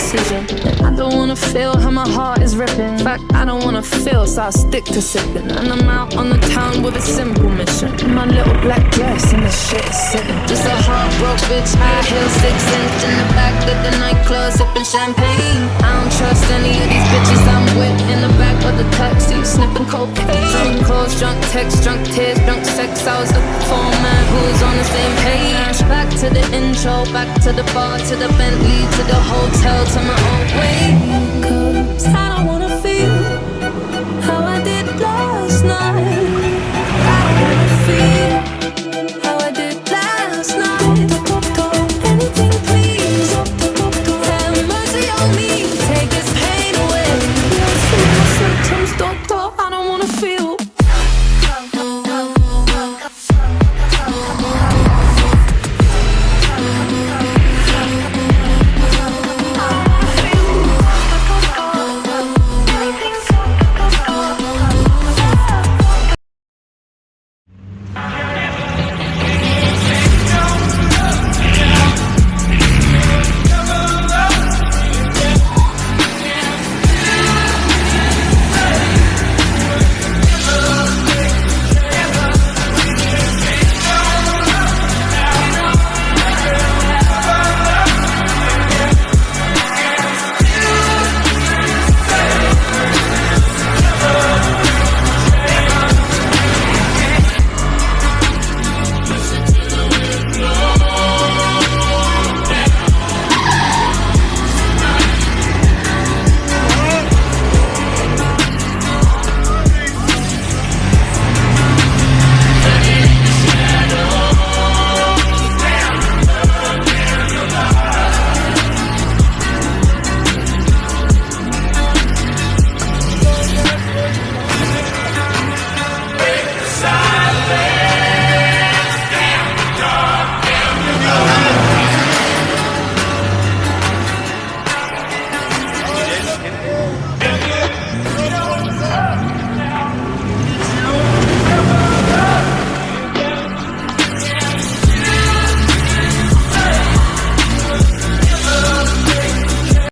decision. And I don't wanna feel how my heart is ripping. In fact, I don't wanna feel, so I stick to sipping. And I'm out on the town with a simple mission. In my little black dress and the shit is sitting. Just a heartbroken bitch, high heel, 6-inch in the back of the nightclub, sipping champagne. I don't trust any of these bitches I'm with. In the back of the taxi, sniffing cocaine. Drunk calls, drunk texts, drunk tears, drunk sex. I was looking for a man who's on the same page. Back to the intro, back to the bar, to the Bentley, to the hotel, to my own way. 'Cause I don't want